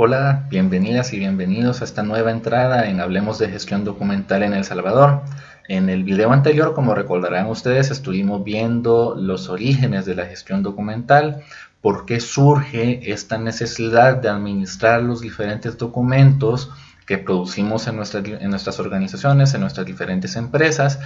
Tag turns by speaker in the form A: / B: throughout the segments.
A: Hola, bienvenidas y bienvenidos a esta nueva entrada en Hablemos de Gestión Documental en El Salvador. En el video anterior, como recordarán ustedes, estuvimos viendo los orígenes de la gestión documental, por qué surge esta necesidad de administrar los diferentes documentos que producimos en nuestras organizaciones, en nuestras diferentes empresas.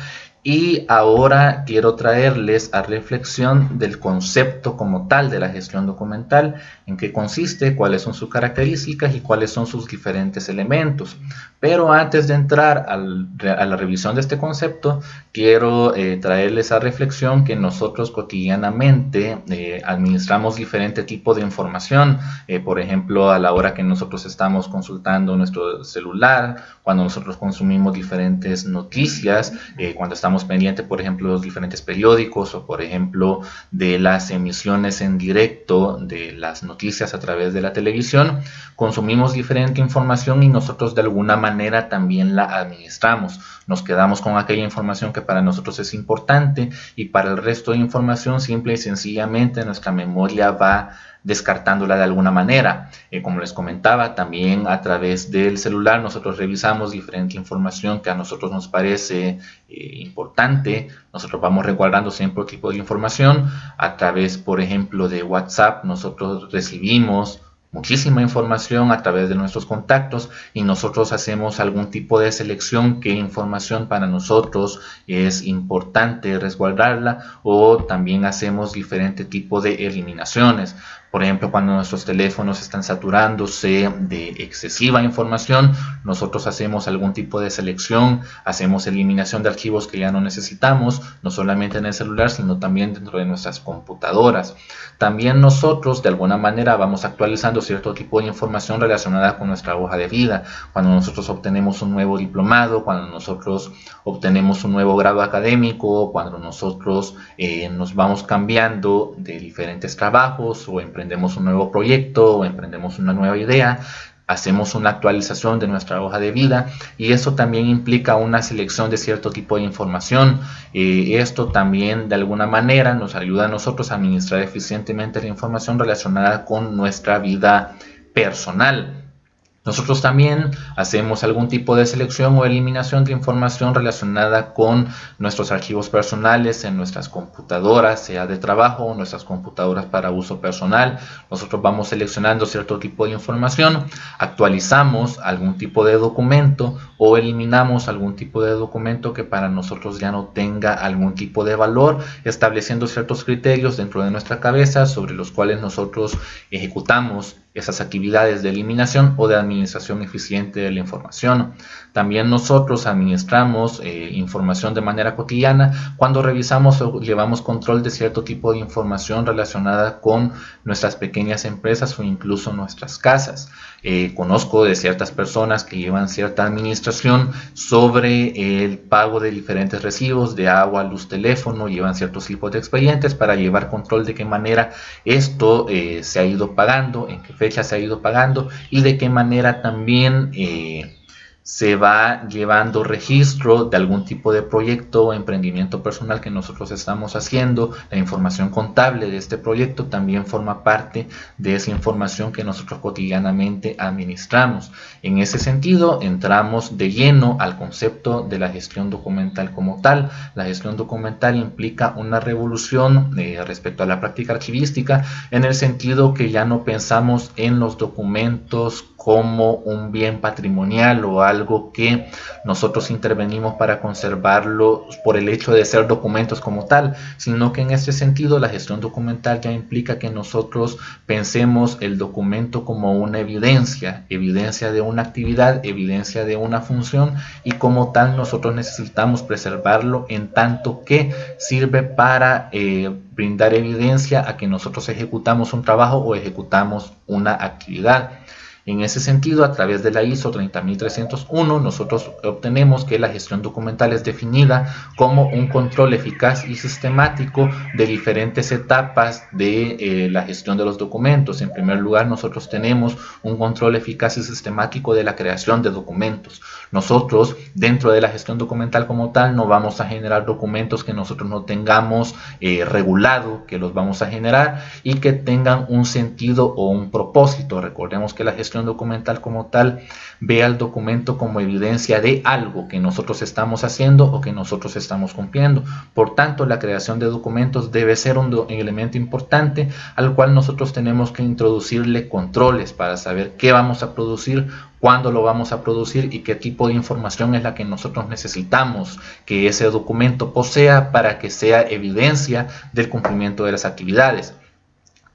A: Y ahora quiero traerles a reflexión del concepto como tal de la gestión documental, en qué consiste, cuáles son sus características y cuáles son sus diferentes elementos. Pero antes de entrar a la revisión de este concepto, quiero traerles a reflexión que nosotros cotidianamente administramos diferente tipo de información. Por ejemplo, a la hora que nosotros estamos consultando nuestro celular, cuando nosotros consumimos diferentes noticias, cuando estamos pendientes, por ejemplo, de los diferentes periódicos o, por ejemplo, de las emisiones en directo de las noticias a través de la televisión, consumimos diferente información y nosotros de alguna manera también la administramos. Nos quedamos con aquella información que para nosotros es importante y para el resto de información simple y sencillamente nuestra memoria va descartándola de alguna manera. Como les comentaba, también a través del celular nosotros revisamos diferente información que a nosotros nos parece importante. Nosotros vamos resguardando siempre tipo de información. A través, por ejemplo, de WhatsApp, nosotros recibimos muchísima información a través de nuestros contactos y nosotros hacemos algún tipo de selección, qué información para nosotros es importante resguardarla, o también hacemos diferente tipo de eliminaciones. Por ejemplo, cuando nuestros teléfonos están saturándose de excesiva información, nosotros hacemos algún tipo de selección, hacemos eliminación de archivos que ya no necesitamos, no solamente en el celular, sino también dentro de nuestras computadoras. También nosotros de alguna manera vamos actualizando cierto tipo de información relacionada con nuestra hoja de vida. Cuando nosotros obtenemos un nuevo diplomado, cuando nosotros obtenemos un nuevo grado académico, cuando nosotros nos vamos cambiando de diferentes trabajos o emprendemos un nuevo proyecto o emprendemos una nueva idea, hacemos una actualización de nuestra hoja de vida y eso también implica una selección de cierto tipo de información. Esto también de alguna manera nos ayuda a nosotros a administrar eficientemente la información relacionada con nuestra vida personal. Nosotros también hacemos algún tipo de selección o eliminación de información relacionada con nuestros archivos personales en nuestras computadoras, sea de trabajo o nuestras computadoras para uso personal. Nosotros vamos seleccionando cierto tipo de información, actualizamos algún tipo de documento o eliminamos algún tipo de documento que para nosotros ya no tenga algún tipo de valor, estableciendo ciertos criterios dentro de nuestra cabeza sobre los cuales nosotros ejecutamos esas actividades de eliminación o de administración eficiente de la información. También nosotros administramos información de manera cotidiana cuando revisamos o llevamos control de cierto tipo de información relacionada con nuestras pequeñas empresas o incluso nuestras casas. Conozco de ciertas personas que llevan cierta administración sobre el pago de diferentes recibos de agua, luz, teléfono, llevan ciertos tipos de expedientes para llevar control de qué manera esto se ha ido pagando, en qué fecha se ha ido pagando y de qué manera también se va llevando registro de algún tipo de proyecto o emprendimiento personal que nosotros estamos haciendo. La información contable de este proyecto también forma parte de esa información que nosotros cotidianamente administramos. En ese sentido, entramos de lleno al concepto de la gestión documental como tal. La gestión documental implica una revolución respecto a la práctica archivística, en el sentido que ya no pensamos en los documentos como un bien patrimonial o algo que nosotros intervenimos para conservarlo por el hecho de ser documentos como tal, sino que en este sentido la gestión documental ya implica que nosotros pensemos el documento como una evidencia de una actividad, evidencia de una función, y como tal nosotros necesitamos preservarlo en tanto que sirve para brindar evidencia a que nosotros ejecutamos un trabajo o ejecutamos una actividad. En ese sentido, a través de la ISO 30301, nosotros obtenemos que la gestión documental es definida como un control eficaz y sistemático de diferentes etapas de la gestión de los documentos. En primer lugar, nosotros tenemos un control eficaz y sistemático de la creación de documentos. Nosotros, dentro de la gestión documental como tal, no vamos a generar documentos que nosotros no tengamos regulado, que los vamos a generar y que tengan un sentido o un propósito. Recordemos que la gestión gestión documental como tal vea el documento como evidencia de algo que nosotros estamos haciendo o que nosotros estamos cumpliendo. Por tanto, la creación de documentos debe ser un elemento importante al cual nosotros tenemos que introducirle controles para saber qué vamos a producir, cuándo lo vamos a producir y qué tipo de información es la que nosotros necesitamos que ese documento posea para que sea evidencia del cumplimiento de las actividades.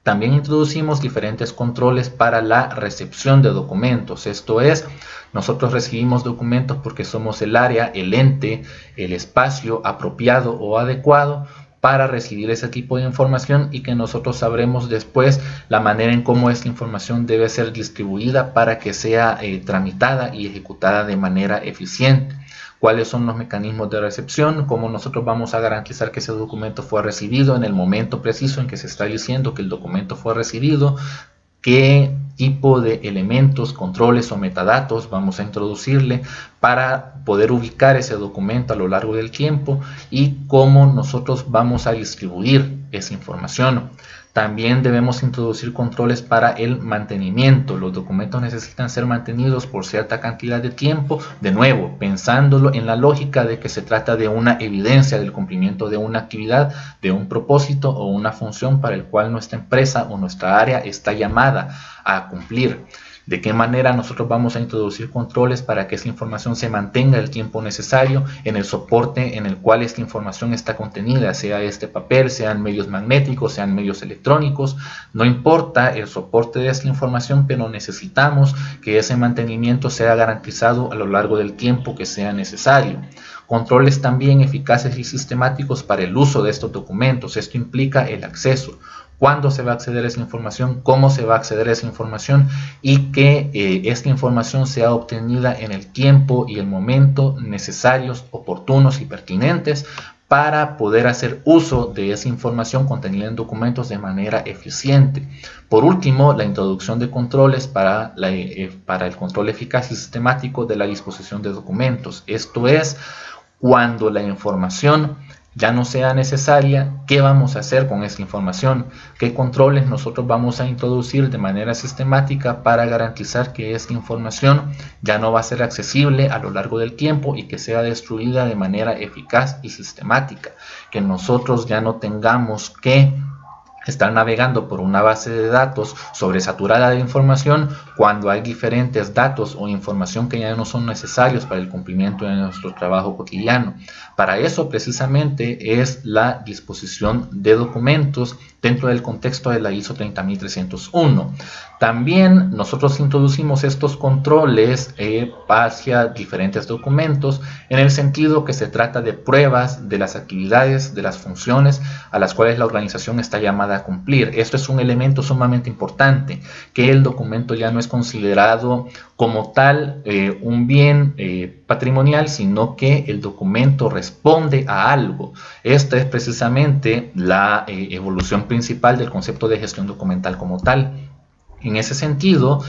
A: También introducimos diferentes controles para la recepción de documentos. Esto es, nosotros recibimos documentos porque somos el área, el ente, el espacio apropiado o adecuado para recibir ese tipo de información y que nosotros sabremos después la manera en cómo esta información debe ser distribuida para que sea tramitada y ejecutada de manera eficiente. Cuáles son los mecanismos de recepción, cómo nosotros vamos a garantizar que ese documento fue recibido en el momento preciso en que se está diciendo que el documento fue recibido, qué tipo de elementos, controles o metadatos vamos a introducirle para poder ubicar ese documento a lo largo del tiempo y cómo nosotros vamos a distribuir esa información. También debemos introducir controles para el mantenimiento. Los documentos necesitan ser mantenidos por cierta cantidad de tiempo, de nuevo, pensándolo en la lógica de que se trata de una evidencia del cumplimiento de una actividad, de un propósito o una función para el cual nuestra empresa o nuestra área está llamada a cumplir. De qué manera nosotros vamos a introducir controles para que esa información se mantenga el tiempo necesario en el soporte en el cual esta información está contenida, sea este papel, sean medios magnéticos, sean medios electrónicos, no importa el soporte de esta información, pero necesitamos que ese mantenimiento sea garantizado a lo largo del tiempo que sea necesario. Controles también eficaces y sistemáticos para el uso de estos documentos. Esto implica el acceso. Cuándo se va a acceder a esa información, cómo se va a acceder a esa información y que esta información sea obtenida en el tiempo y el momento necesarios, oportunos y pertinentes para poder hacer uso de esa información contenida en documentos de manera eficiente. Por último, la introducción de controles para el control eficaz y sistemático de la disposición de documentos. Esto es, cuando la información ya no sea necesaria, ¿qué vamos a hacer con esta información? ¿Qué controles nosotros vamos a introducir de manera sistemática para garantizar que esta información ya no va a ser accesible a lo largo del tiempo y que sea destruida de manera eficaz y sistemática? Que nosotros ya no tengamos que estar navegando por una base de datos sobresaturada de información cuando hay diferentes datos o información que ya no son necesarios para el cumplimiento de nuestro trabajo cotidiano. Para eso precisamente es la disposición de documentos dentro del contexto de la ISO 30301. También nosotros introducimos estos controles hacia diferentes documentos en el sentido que se trata de pruebas de las actividades, de las funciones a las cuales la organización está llamada a cumplir. Esto es un elemento sumamente importante, que el documento ya no es considerado como tal un bien patrimonial, sino que el documento responde a algo. Esta es precisamente la evolución principal del concepto de gestión documental como tal. En ese sentido,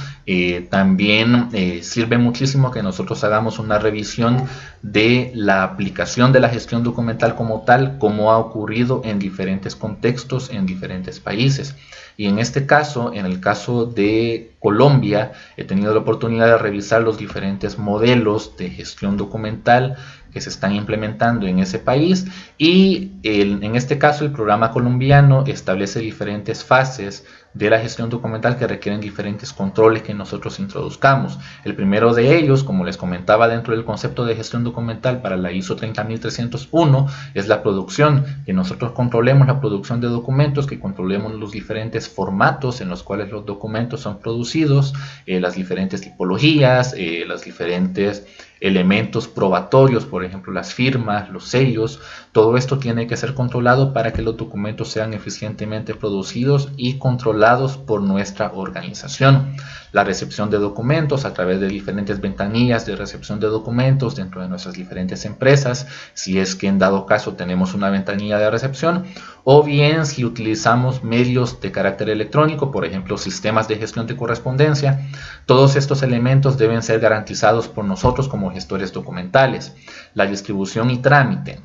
A: también sirve muchísimo que nosotros hagamos una revisión de la aplicación de la gestión documental como tal, como ha ocurrido en diferentes contextos, en diferentes países. Y en este caso, en el caso de Colombia, he tenido la oportunidad de revisar los diferentes modelos de gestión documental que se están implementando en ese país y en este caso el programa colombiano establece diferentes fases de la gestión documental que requieren diferentes controles que nosotros introduzcamos. El primero de ellos, como les comentaba dentro del concepto de gestión documental para la ISO 30301, es la producción, que nosotros controlemos la producción de documentos, que controlemos los diferentes formatos en los cuales los documentos son producidos, las diferentes tipologías, las diferentes elementos probatorios, por ejemplo las firmas, los sellos. Todo esto tiene que ser controlado para que los documentos sean eficientemente producidos y controlados por nuestra organización. La recepción de documentos a través de diferentes ventanillas de recepción de documentos dentro de nuestras diferentes empresas, si es que en dado caso tenemos una ventanilla de recepción, o bien si utilizamos medios de carácter electrónico, por ejemplo sistemas de gestión de correspondencia. Todos estos elementos deben ser garantizados por nosotros como gestores documentales. La distribución y trámite.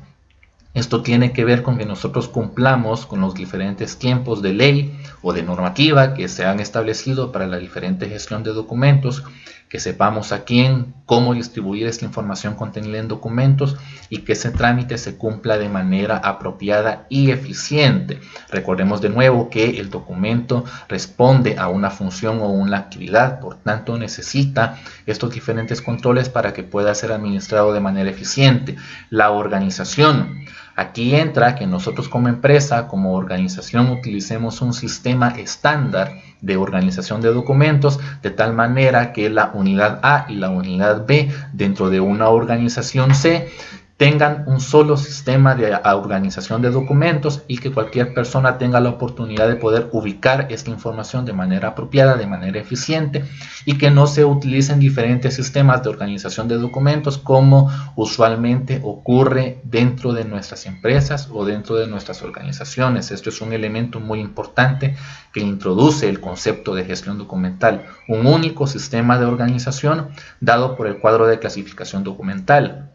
A: Esto tiene que ver con que nosotros cumplamos con los diferentes tiempos de ley o de normativa que se han establecido para la diferente gestión de documentos, que sepamos a quién, cómo distribuir esta información contenida en documentos y que ese trámite se cumpla de manera apropiada y eficiente. Recordemos de nuevo que el documento responde a una función o una actividad, por tanto necesita estos diferentes controles para que pueda ser administrado de manera eficiente. La organización. Aquí entra que nosotros como empresa, como organización, utilicemos un sistema estándar de organización de documentos de tal manera que la unidad A y la unidad B dentro de una organización C tengan un solo sistema de organización de documentos y que cualquier persona tenga la oportunidad de poder ubicar esta información de manera apropiada, de manera eficiente, y que no se utilicen diferentes sistemas de organización de documentos como usualmente ocurre dentro de nuestras empresas o dentro de nuestras organizaciones. Esto es un elemento muy importante que introduce el concepto de gestión documental, un único sistema de organización dado por el cuadro de clasificación documental.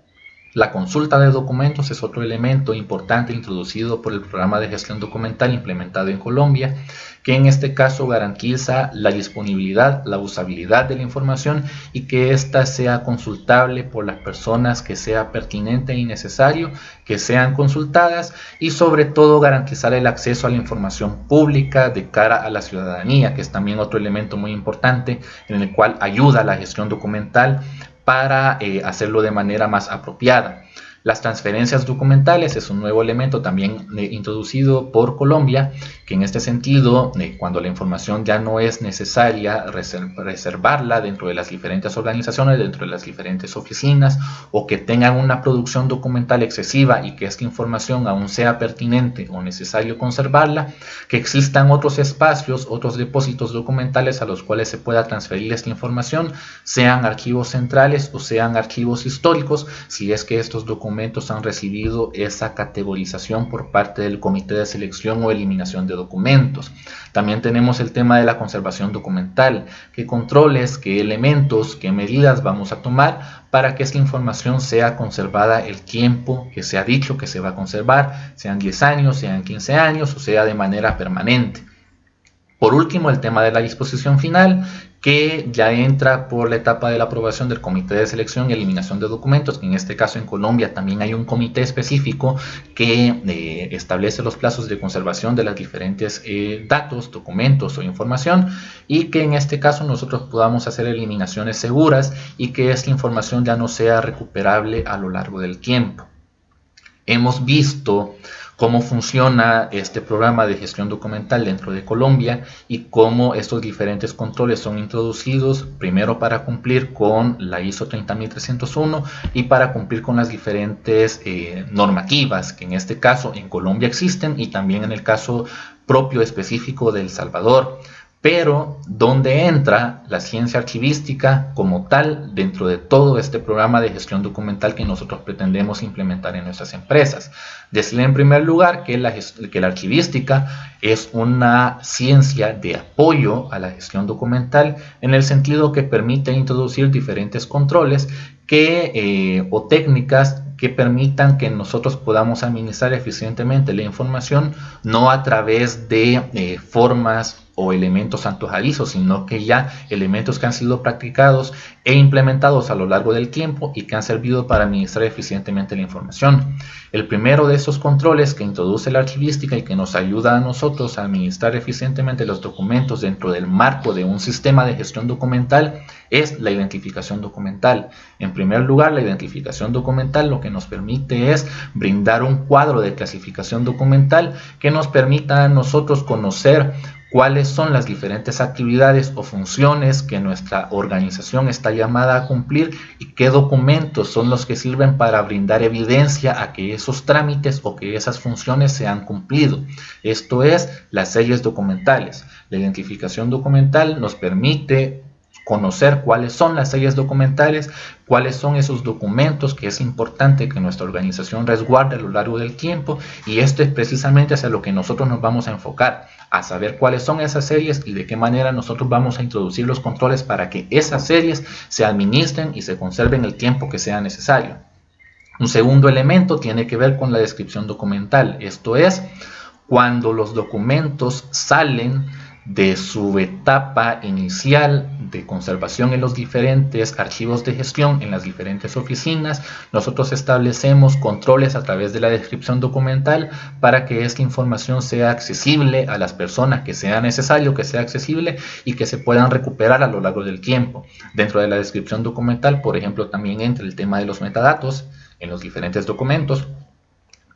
A: La consulta de documentos es otro elemento importante introducido por el programa de gestión documental implementado en Colombia, que en este caso garantiza la disponibilidad, la usabilidad de la información y que ésta sea consultable por las personas que sea pertinente y necesario que sean consultadas, y sobre todo garantizar el acceso a la información pública de cara a la ciudadanía, que es también otro elemento muy importante en el cual ayuda a la gestión documental para hacerlo de manera más apropiada. Las transferencias documentales es un nuevo elemento también introducido por Colombia, que en este sentido, cuando la información ya no es necesaria reservarla dentro de las diferentes organizaciones, dentro de las diferentes oficinas, o que tengan una producción documental excesiva y que esta información aún sea pertinente o necesario conservarla, que existan otros espacios, otros depósitos documentales a los cuales se pueda transferir esta información, sean archivos centrales o sean archivos históricos, si es que estos documentos han recibido esa categorización por parte del Comité de Selección o Eliminación de Documentos. También tenemos el tema de la conservación documental, qué controles, qué elementos, qué medidas vamos a tomar para que esta información sea conservada el tiempo que se ha dicho que se va a conservar, sean 10 años, sean 15 años o sea de manera permanente. Por último, el tema de la disposición final, que ya entra por la etapa de la aprobación del Comité de Selección y Eliminación de Documentos, que en este caso en Colombia también hay un comité específico que establece los plazos de conservación de los diferentes datos, documentos o información, y que en este caso nosotros podamos hacer eliminaciones seguras y que esta información ya no sea recuperable a lo largo del tiempo. Hemos visto cómo funciona este programa de gestión documental dentro de Colombia y cómo estos diferentes controles son introducidos primero para cumplir con la ISO 30301 y para cumplir con las diferentes normativas que en este caso en Colombia existen y también en el caso propio específico de El Salvador. Pero ¿dónde entra la ciencia archivística como tal dentro de todo este programa de gestión documental que nosotros pretendemos implementar en nuestras empresas? Decir en primer lugar que la archivística es una ciencia de apoyo a la gestión documental en el sentido que permite introducir diferentes controles o técnicas que permitan que nosotros podamos administrar eficientemente la información, no a través de formas o elementos antojadizos, sino que ya elementos que han sido practicados e implementados a lo largo del tiempo y que han servido para administrar eficientemente la información. El primero de esos controles que introduce la archivística y que nos ayuda a nosotros a administrar eficientemente los documentos dentro del marco de un sistema de gestión documental es la identificación documental. En primer lugar, la identificación documental lo que nos permite es brindar un cuadro de clasificación documental que nos permita a nosotros conocer cuáles son las diferentes actividades o funciones que nuestra organización está llamada a cumplir y qué documentos son los que sirven para brindar evidencia a que esos trámites o que esas funciones se han cumplido. Esto es las series documentales. La identificación documental nos permite conocer cuáles son las series documentales, cuáles son esos documentos que es importante que nuestra organización resguarde a lo largo del tiempo, y esto es precisamente hacia lo que nosotros nos vamos a enfocar, a saber cuáles son esas series y de qué manera nosotros vamos a introducir los controles para que esas series se administren y se conserven el tiempo que sea necesario. Un segundo elemento tiene que ver con la descripción documental, esto es, cuando los documentos salen de su etapa inicial de conservación en los diferentes archivos de gestión, en las diferentes oficinas, nosotros establecemos controles a través de la descripción documental para que esta información sea accesible a las personas, que sea necesario, que sea accesible y que se puedan recuperar a lo largo del tiempo. Dentro de la descripción documental, por ejemplo, también entra el tema de los metadatos en los diferentes documentos,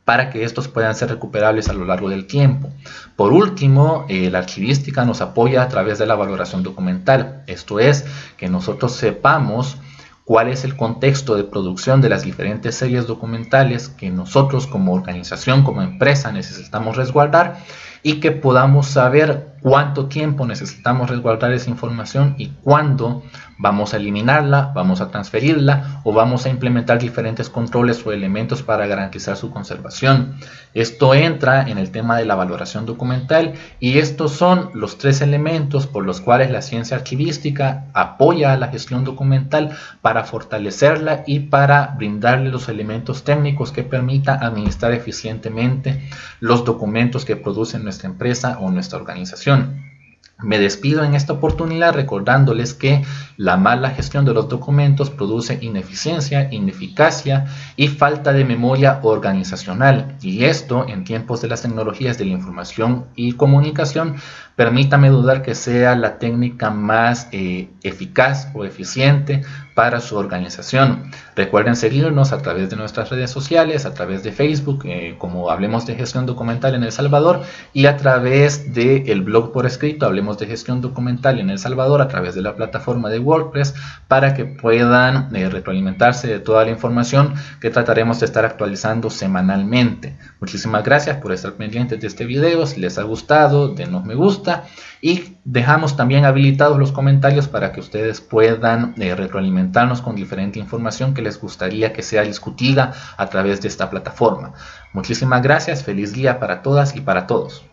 A: para que estos puedan ser recuperables a lo largo del tiempo. Por último, la archivística nos apoya a través de la valoración documental, esto es, que nosotros sepamos cuál es el contexto de producción de las diferentes series documentales que nosotros como organización, como empresa necesitamos resguardar y que podamos saber cuánto tiempo necesitamos resguardar esa información y cuándo vamos a eliminarla, vamos a transferirla o vamos a implementar diferentes controles o elementos para garantizar su conservación. Esto entra en el tema de la valoración documental y estos son los tres elementos por los cuales la ciencia archivística apoya a la gestión documental para fortalecerla y para brindarle los elementos técnicos que permitan administrar eficientemente los documentos que produce nuestra empresa o nuestra organización. Me despido en esta oportunidad recordándoles que la mala gestión de los documentos produce ineficiencia, ineficacia y falta de memoria organizacional. Y esto, en tiempos de las tecnologías de la información y comunicación, permítame dudar que sea la técnica más eficaz o eficiente para su organización. Recuerden seguirnos a través de nuestras redes sociales, a través de Facebook, como Hablemos de Gestión Documental en El Salvador, y a través del blog por escrito, Hablemos de Gestión Documental en El Salvador, a través de la plataforma de WordPress, para que puedan retroalimentarse de toda la información que trataremos de estar actualizando semanalmente. Muchísimas gracias por estar pendientes de este video. Si les ha gustado, denos me gusta y dejamos también habilitados los comentarios para que ustedes puedan retroalimentarnos con diferente información que les gustaría que sea discutida a través de esta plataforma. Muchísimas gracias, feliz día para todas y para todos.